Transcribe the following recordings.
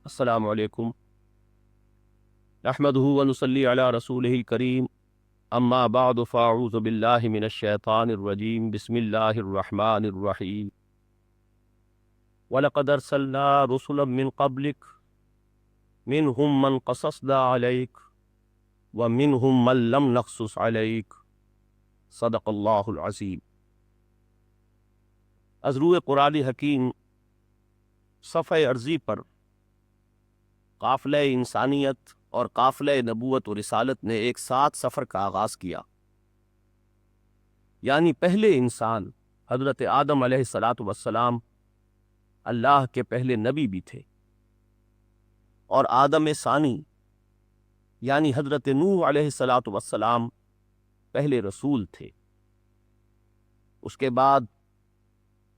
السلام علیکم نحمدہ ونصلی علی رسولہ الکریم اما بعد فاعوذ باللہ من الشیطان الرجیم بسم اللہ الرحمن الرحیم وَلَقَدْ أَرْسَلْنَا رُسُلًا مِّن قَبْلِكَ مِنْهُمْ مَنْ قَصَصْنَا عَلَيْكَ وَمِنْهُمْ مَنْ لَمْ نَقْصُصْ عَلَيْكَ صدق اللہ العظیم۔ از روئے قرآن حکیم صفحہ ارضی پر قافلہ انسانیت اور قافلہ نبوت و رسالت نے ایک ساتھ سفر کا آغاز کیا، یعنی پہلے انسان حضرت آدم علیہ الصلاۃ والسلام اللہ کے پہلے نبی بھی تھے، اور آدم ثانی یعنی حضرت نوح علیہ الصلاۃ والسلام پہلے رسول تھے۔ اس کے بعد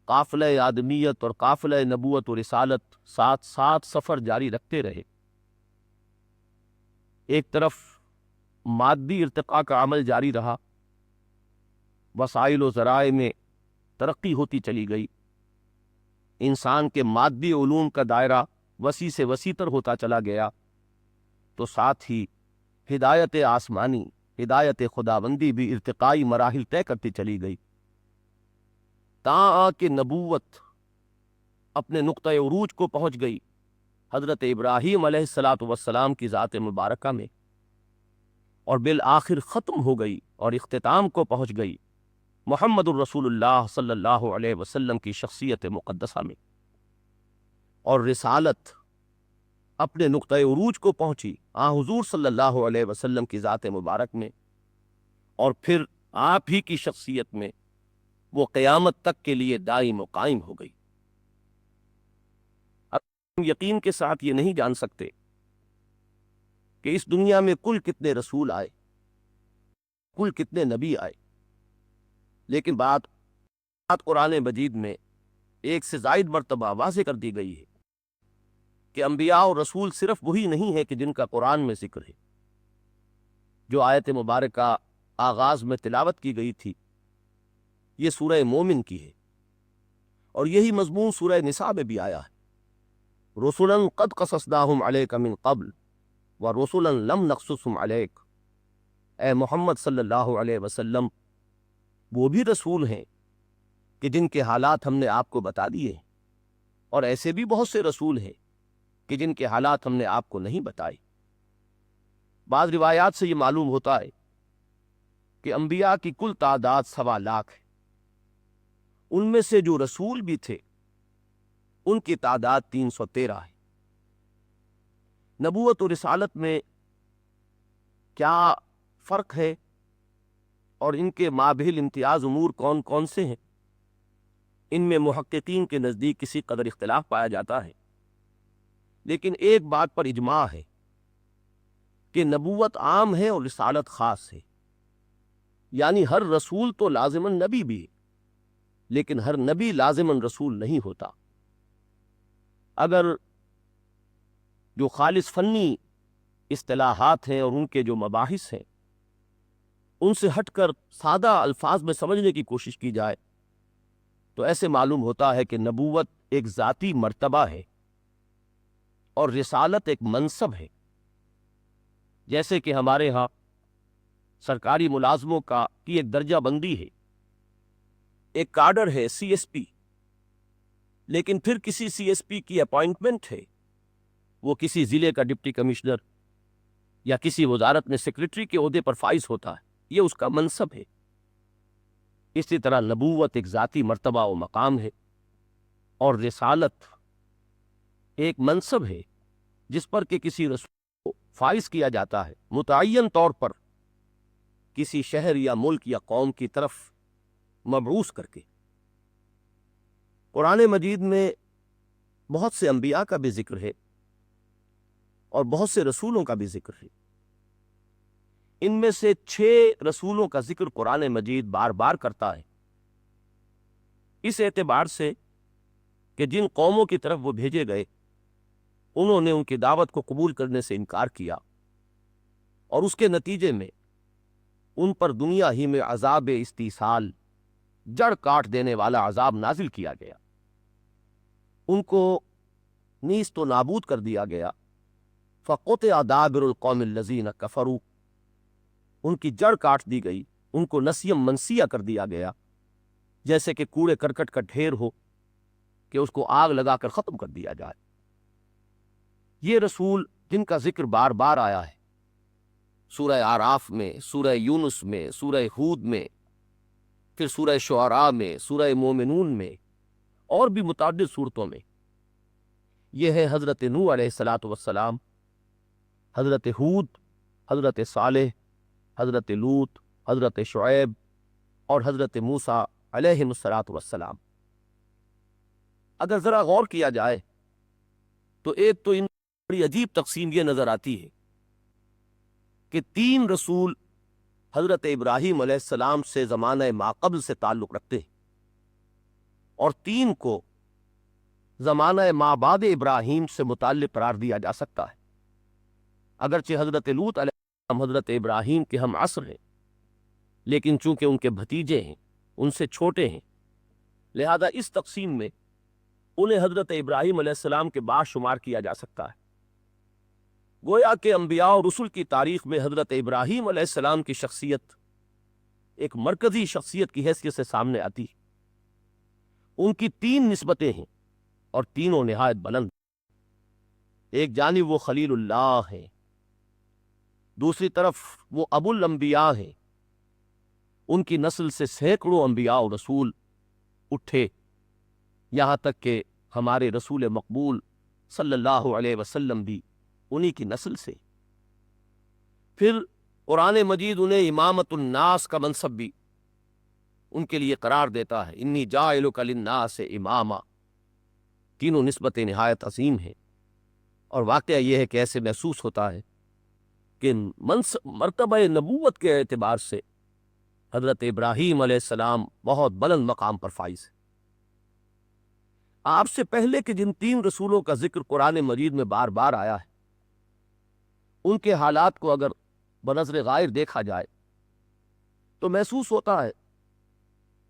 قافلہ آدمیت اور قافلہ نبوت و رسالت ساتھ ساتھ سفر جاری رکھتے رہے۔ ایک طرف مادی ارتقاء کا عمل جاری رہا، وسائل و ذرائع میں ترقی ہوتی چلی گئی، انسان کے مادی علوم کا دائرہ وسیع سے وسیع تر ہوتا چلا گیا، تو ساتھ ہی ہدایت آسمانی، ہدایت خداوندی بھی ارتقائی مراحل طے کرتی چلی گئی، تاں کہ نبوت اپنے نقطۂ عروج کو پہنچ گئی حضرت ابراہیم علیہ الصلاۃ والسلام کی ذات مبارکہ میں، اور بالآخر ختم ہو گئی اور اختتام کو پہنچ گئی محمد الرسول اللہ صلی اللہ علیہ وسلم کی شخصیت مقدسہ میں، اور رسالت اپنے نقطۂ عروج کو پہنچی حضور صلی اللہ علیہ وسلم کی ذات مبارک میں، اور پھر آپ ہی کی شخصیت میں وہ قیامت تک کے لیے دائم و قائم ہو گئی۔ اب ہم یقین کے ساتھ یہ نہیں جان سکتے کہ اس دنیا میں کل کتنے رسول آئے، کل کتنے نبی آئے، لیکن بات قرآن مجید میں ایک سے زائد مرتبہ واضح کر دی گئی ہے کہ انبیاء اور رسول صرف وہی نہیں ہے کہ جن کا قرآن میں ذکر ہے۔ جو آیت مبارکہ آغاز میں تلاوت کی گئی تھی یہ سورہ مومن کی ہے، اور یہی مضمون سورہ نساء میں بھی آیا ہے، رسلا قد قصصناہم علیک من قبل ورسلا لم نقصصہم علیک۔ اے محمد صلی اللہ علیہ وسلم، وہ بھی رسول ہیں کہ جن کے حالات ہم نے آپ کو بتا دیے ہیں، اور ایسے بھی بہت سے رسول ہیں کہ جن کے حالات ہم نے آپ کو نہیں بتائے۔ بعض روایات سے یہ معلوم ہوتا ہے کہ انبیاء کی کل تعداد 1.25 لاکھ ہے، ان میں سے جو رسول بھی تھے ان کی تعداد 313 ہے۔ نبوت و رسالت میں کیا فرق ہے اور ان کے مابہل امتیاز امور کون کون سے ہیں، ان میں محققین کے نزدیک کسی قدر اختلاف پایا جاتا ہے، لیکن ایک بات پر اجماع ہے کہ نبوت عام ہے اور رسالت خاص ہے، یعنی ہر رسول تو لازماً نبی بھی ہے، لیکن ہر نبی لازماً رسول نہیں ہوتا۔ اگر جو خالص فنی اصطلاحات ہیں اور ان کے جو مباحث ہیں ان سے ہٹ کر سادہ الفاظ میں سمجھنے کی کوشش کی جائے تو ایسے معلوم ہوتا ہے کہ نبوت ایک ذاتی مرتبہ ہے اور رسالت ایک منصب ہے۔ جیسے کہ ہمارے ہاں سرکاری ملازموں کی ایک درجہ بندی ہے، ایک کارڈر ہے سی ایس پی، لیکن پھر کسی سی ایس پی کی اپائنٹمنٹ ہے، وہ کسی ضلع کا ڈپٹی کمشنر یا کسی وزارت میں سیکرٹری کے عہدے پر فائز ہوتا ہے، یہ اس کا منصب ہے۔ اسی طرح نبوت ایک ذاتی مرتبہ و مقام ہے، اور رسالت ایک منصب ہے جس پر کہ کسی رسول کو فائز کیا جاتا ہے، متعین طور پر کسی شہر یا ملک یا قوم کی طرف مبعوث کر کے۔ قرآن مجید میں بہت سے انبیاء کا بھی ذکر ہے اور بہت سے رسولوں کا بھی ذکر ہے۔ ان میں سے 6 رسولوں کا ذکر قرآن مجید بار بار کرتا ہے، اس اعتبار سے کہ جن قوموں کی طرف وہ بھیجے گئے انہوں نے ان کی دعوت کو قبول کرنے سے انکار کیا، اور اس کے نتیجے میں ان پر دنیا ہی میں عذاب استیصال، جڑ کاٹ دینے والا عذاب نازل کیا گیا۔ ان کو نیست و نابود کر دیا گیا. فقطع دابر القوم الذین کفروا، ان کی جڑ کاٹ دی گئی، ان کو نسیم منسیہ کر دیا گیا، جیسے کہ کوڑے کرکٹ کا ڈھیر ہو کہ اس کو آگ لگا کر ختم کر دیا جائے. یہ رسول جن کا ذکر بار بار آیا ہے سورہ اعراف میں، سورہ یونس میں، سورہ ہود میں، پھر سورہ شعراء میں، سورہ مومنون میں، اور بھی متعدد صورتوں میں، یہ ہے حضرت نوح علیہ الصلاۃ والسلام، حضرت ہود، حضرت صالح، حضرت لوط، حضرت شعیب اور حضرت موسیٰ علیہ الصلاۃ والسلام. اگر ذرا غور کیا جائے تو ایک تو ان بڑی عجیب تقسیم یہ نظر آتی ہے کہ 3 رسول حضرت ابراہیم علیہ السلام سے زمانہ ماقبل سے تعلق رکھتے ہیں، اور 3 کو زمانہ مابعد ابراہیم سے متعلق قرار دیا جا سکتا ہے. اگرچہ حضرت لوط علیہ السلام حضرت ابراہیم کے ہم عصر ہیں، لیکن چونکہ ان کے بھتیجے ہیں، ان سے چھوٹے ہیں، لہذا اس تقسیم میں انہیں حضرت ابراہیم علیہ السلام کے بعد شمار کیا جا سکتا ہے. گویا کہ انبیاء اور رسل کی تاریخ میں حضرت ابراہیم علیہ السلام کی شخصیت ایک مرکزی شخصیت کی حیثیت سے سامنے آتی ہے. ان کی 3 نسبتیں ہیں اور تینوں نہایت بلند. ایک جانب وہ خلیل اللہ ہیں، دوسری طرف وہ ابو الانبیاء ہیں، ان کی نسل سے سینکڑوں انبیاء و رسول اٹھے، یہاں تک کہ ہمارے رسول مقبول صلی اللہ علیہ وسلم بھی انہی کی نسل سے. پھر قرآن مجید انہیں امامت الناس کا منصب بھی ان کے لیے قرار دیتا ہے، انی جاعلک للناس اماما. تینوں نسبتیں نہایت عظیم ہیں، اور واقعہ یہ ہے کہ ایسے محسوس ہوتا ہے کہ مرتبہ نبوت کے اعتبار سے حضرت ابراہیم علیہ السلام بہت بلند مقام پر فائز ہے. آپ سے پہلے کہ جن 3 رسولوں کا ذکر قرآن مجید میں بار بار آیا ہے، ان کے حالات کو اگر بنظر غائر دیکھا جائے تو محسوس ہوتا ہے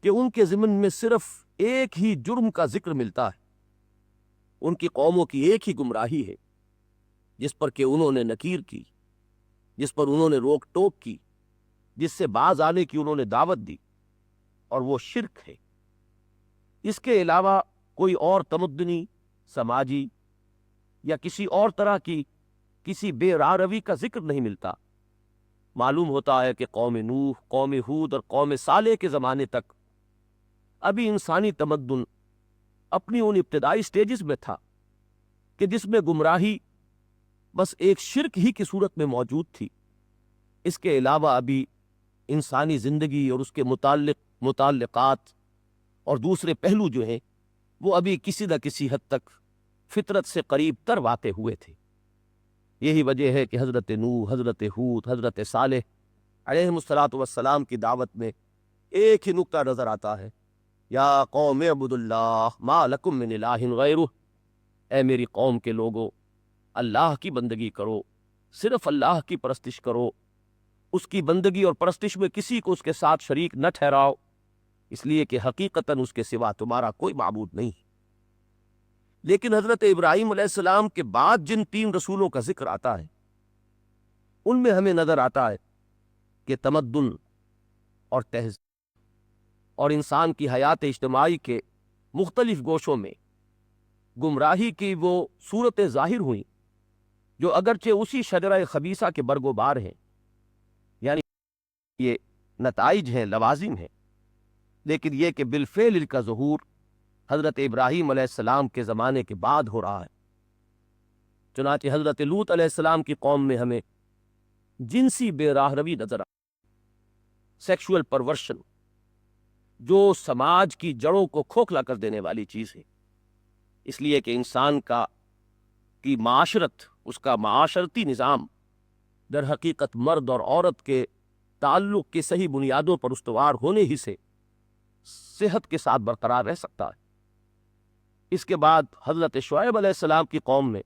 کہ ان کے ضمن میں صرف ایک ہی جرم کا ذکر ملتا ہے. ان کی قوموں کی ایک ہی گمراہی ہے جس پر کہ انہوں نے نکیر کی، جس پر انہوں نے روک ٹوک کی، جس سے باز آنے کی انہوں نے دعوت دی، اور وہ شرک ہے. اس کے علاوہ کوئی اور تمدنی، سماجی یا کسی اور طرح کی کسی بے راہ روی کا ذکر نہیں ملتا. معلوم ہوتا ہے کہ قوم نوح، قوم ہود اور قوم صالح کے زمانے تک ابھی انسانی تمدن اپنی ان ابتدائی سٹیجز میں تھا کہ جس میں گمراہی بس ایک شرک ہی کی صورت میں موجود تھی. اس کے علاوہ ابھی انسانی زندگی اور اس کے متعلقات اور دوسرے پہلو جو ہیں وہ ابھی کسی نہ کسی حد تک فطرت سے قریب تر واقع ہوئے تھے. یہی وجہ ہے کہ حضرت نوح، حضرت ہود، حضرت صالح علیہ الصلاۃ والسلام کی دعوت میں ایک ہی نقطہ نظر آتا ہے، یا قوم اعبدوا اللہ ما لکم من الہ غیرہ. اے میری قوم کے لوگو، اللہ کی بندگی کرو، صرف اللہ کی پرستش کرو، اس کی بندگی اور پرستش میں کسی کو اس کے ساتھ شریک نہ ٹھہراؤ، اس لیے کہ حقیقتاً اس کے سوا تمہارا کوئی معبود نہیں. لیکن حضرت ابراہیم علیہ السلام کے بعد جن 3 رسولوں کا ذکر آتا ہے ان میں ہمیں نظر آتا ہے کہ تمدن اور تہذیب اور انسان کی حیات اجتماعی کے مختلف گوشوں میں گمراہی کی وہ صورتیں ظاہر ہوئیں جو اگرچہ اسی شجرہ خبیثہ کے برگ و بار ہیں، یعنی یہ نتائج ہیں، لوازم ہیں، لیکن یہ کہ بالفعل ان کا ظہور حضرت ابراہیم علیہ السلام کے زمانے کے بعد ہو رہا ہے. چنانچہ حضرت لوط علیہ السلام کی قوم میں ہمیں جنسی بے راہ روی نظر سیکشول پرورشن، جو سماج کی جڑوں کو کھوکھلا کر دینے والی چیز ہے. اس لیے کہ انسان کی معاشرت، اس کا معاشرتی نظام در حقیقت مرد اور عورت کے تعلق کی صحیح بنیادوں پر استوار ہونے ہی سے صحت کے ساتھ برقرار رہ سکتا ہے. اس کے بعد حضرت شعیب علیہ السلام کی قوم میں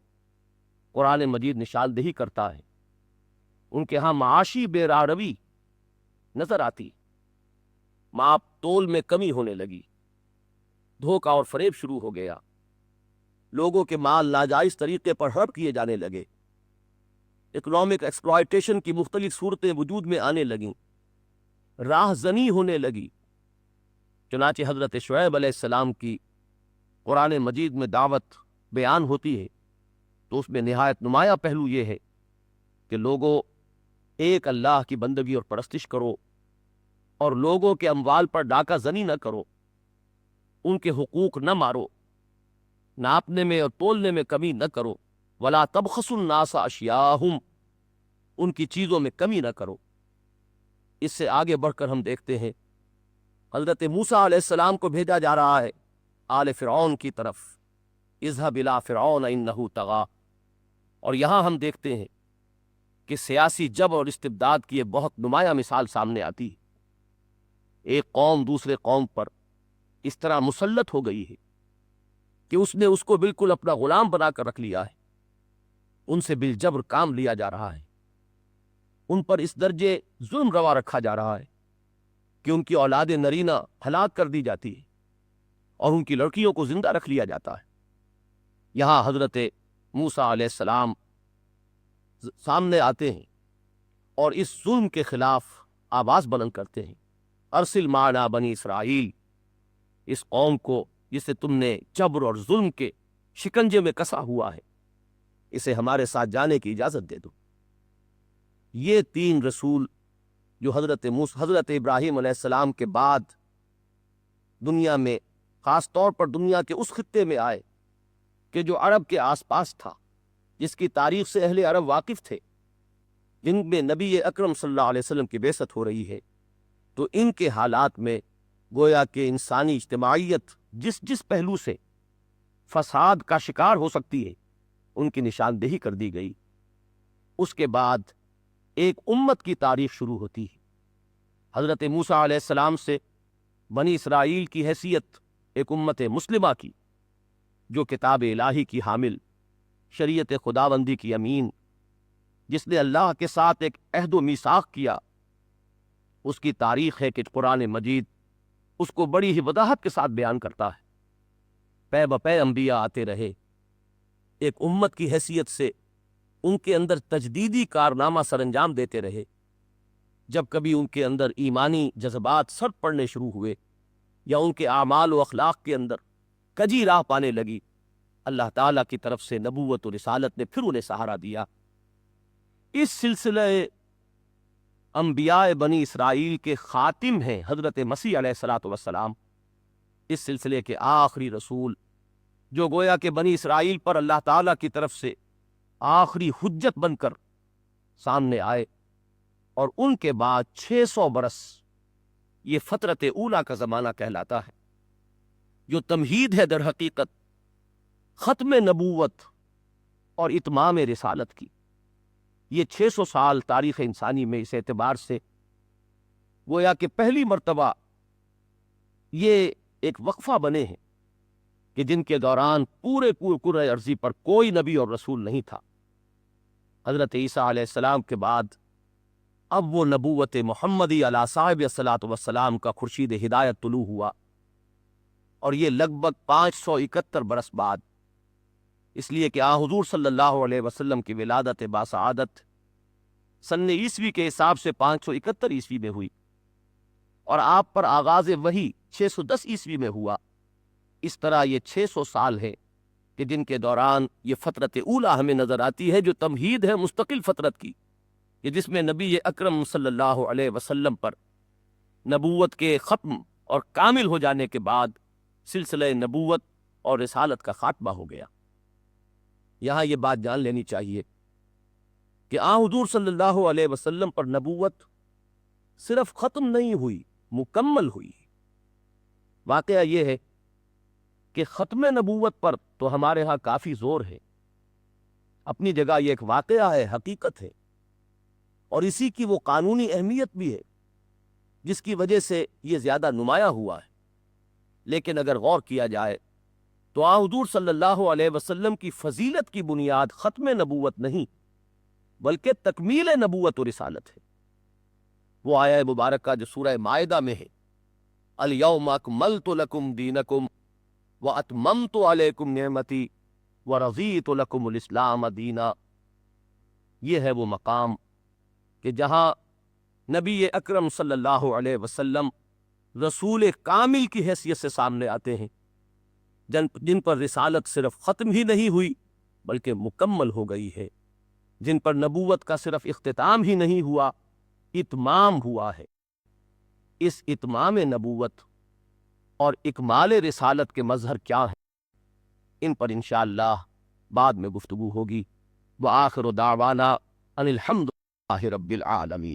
قرآن مجید نشاندہی کرتا ہے ان کے ہاں معاشی بے راہ روی نظر آتی، ماپ تول میں کمی ہونے لگی، دھوکہ اور فریب شروع ہو گیا، لوگوں کے مال ناجائز طریقے پر ہڑپ کیے جانے لگے، اکنامک ایکسپلائٹیشن کی مختلف صورتیں وجود میں آنے لگیں، راہ زنی ہونے لگی۔ چنانچہ حضرت شعیب علیہ السلام کی قرآن مجید میں دعوت بیان ہوتی ہے تو اس میں نہایت نمایاں پہلو یہ ہے کہ لوگوں ایک اللہ کی بندگی اور پرستش کرو، اور لوگوں کے اموال پر ڈاکہ زنی نہ کرو، ان کے حقوق نہ مارو، ناپنے میں اور تولنے میں کمی نہ کرو، ولا تبخسوا الناس اشیاءہم، ان کی چیزوں میں کمی نہ کرو۔ اس سے آگے بڑھ کر ہم دیکھتے ہیں حضرت موسیٰ علیہ السلام کو بھیجا جا رہا ہے آل فرعون کی طرف، اذهب الى فرعون انہ طغی، اور یہاں ہم دیکھتے ہیں کہ سیاسی جبر اور استبداد کی ایک بہت نمایاں مثال سامنے آتی ہے۔ ایک قوم دوسرے قوم پر اس طرح مسلط ہو گئی ہے کہ اس نے اس کو بالکل اپنا غلام بنا کر رکھ لیا ہے، ان سے بالجبر کام لیا جا رہا ہے، ان پر اس درجے ظلم روا رکھا جا رہا ہے کہ ان کی اولاد نرینہ ہلاک کر دی جاتی ہے اور ان کی لڑکیوں کو زندہ رکھ لیا جاتا ہے۔ یہاں حضرت موسیٰ علیہ السلام سامنے آتے ہیں اور اس ظلم کے خلاف آواز بلند کرتے ہیں، ارسل معنا بنی اسرائیل، اس قوم کو جسے تم نے جبر اور ظلم کے شکنجے میں کسا ہوا ہے، اسے ہمارے ساتھ جانے کی اجازت دے دو۔ یہ تین رسول جو حضرت ابراہیم علیہ السلام کے بعد دنیا میں، خاص طور پر دنیا کے اس خطے میں آئے کہ جو عرب کے آس پاس تھا، جس کی تاریخ سے اہل عرب واقف تھے، جن میں نبی اکرم صلی اللہ علیہ وسلم کی بعثت ہو رہی ہے، تو ان کے حالات میں گویا کہ انسانی اجتماعیت جس پہلو سے فساد کا شکار ہو سکتی ہے ان کی نشاندہی کر دی گئی۔ اس کے بعد ایک امت کی تاریخ شروع ہوتی ہے۔ حضرت موسیٰ علیہ السلام سے بنی اسرائیل کی حیثیت ایک امت مسلمہ کی، جو کتاب الہی کی حامل، شریعت خداوندی کی امین، جس نے اللہ کے ساتھ ایک عہد و میثاق کیا، اس کی تاریخ ہے کہ قرآن مجید اس کو بڑی ہی وضاحت کے ساتھ بیان کرتا ہے۔ پے بپے انبیاء آتے رہے، ایک امت کی حیثیت سے ان کے اندر تجدیدی کارنامہ سر انجام دیتے رہے۔ جب کبھی ان کے اندر ایمانی جذبات سر پڑنے شروع ہوئے یا ان کے اعمال و اخلاق کے اندر کجی راہ پانے لگی، اللہ تعالیٰ کی طرف سے نبوت و رسالت نے پھر انہیں سہارا دیا۔ اس سلسلہ انبیاء بنی اسرائیل کے خاتم ہیں حضرت مسیح علیہ الصلوۃ والسلام، اس سلسلے کے آخری رسول، جو گویا کہ بنی اسرائیل پر اللہ تعالیٰ کی طرف سے آخری حجت بن کر سامنے آئے، اور ان کے بعد 600 برس یہ فترت اولا کا زمانہ کہلاتا ہے، جو تمہید ہے در حقیقت ختم نبوت اور اتمام رسالت کی۔ یہ 600 سال تاریخ انسانی میں اس اعتبار سے گویا کہ پہلی مرتبہ یہ ایک وقفہ بنے ہیں کہ جن کے دوران پورے کرۂ ارضی پر کوئی نبی اور رسول نہیں تھا۔ حضرت عیسیٰ علیہ السلام کے بعد اب وہ نبوت محمدی علی صاحب الصلاۃ والسلام کا خورشید ہدایت طلوع ہوا، اور یہ لگ بھگ 571 برس بعد، اس لیے کہ حضور صلی اللہ علیہ وسلم کی ولادت باسعادت سن عیسوی کے حساب سے 571 عیسوی میں ہوئی، اور آپ پر آغاز وحی 610 عیسوی میں ہوا۔ اس طرح یہ 600 سال ہے کہ جن کے دوران یہ فترت اولا ہمیں نظر آتی ہے، جو تمہید ہے مستقل فترت کی، کہ جس میں نبی اکرم صلی اللہ علیہ وسلم پر نبوت کے ختم اور کامل ہو جانے کے بعد سلسلہ نبوت اور رسالت کا خاتمہ ہو گیا۔ یہاں یہ بات جان لینی چاہیے کہ حضور صلی اللہ علیہ وسلم پر نبوت صرف ختم نہیں ہوئی، مکمل ہوئی۔ واقعہ یہ ہے کہ ختم نبوت پر تو ہمارے ہاں کافی زور ہے، اپنی جگہ یہ ایک واقعہ ہے، حقیقت ہے، اور اسی کی وہ قانونی اہمیت بھی ہے جس کی وجہ سے یہ زیادہ نمایاں ہوا ہے۔ لیکن اگر غور کیا جائے تو حضور صلی اللہ علیہ وسلم کی فضیلت کی بنیاد ختم نبوت نہیں بلکہ تکمیل نبوت و رسالت ہے۔ وہ آیہ مبارکہ جو سورہ مائدہ میں ہے، الیوم اکملت لکم دینکم واتممت علیکم نعمتی وَرَضِيتُ لَكُمُ الْإِسْلَامَ دِينًا۔ یہ ہے وہ مقام کہ جہاں نبی اکرم صلی اللہ علیہ وسلم رسول کامل کی حیثیت سے سامنے آتے ہیں، جن پر رسالت صرف ختم ہی نہیں ہوئی بلکہ مکمل ہو گئی ہے، جن پر نبوت کا صرف اختتام ہی نہیں ہوا، اتمام ہوا ہے۔ اس اتمام نبوت اور اکمال رسالت کے مظہر کیا ہیں، ان پر انشاءاللہ بعد میں گفتگو ہوگی۔ وآخر دعوانا ان الحمد للہ رب العالمین۔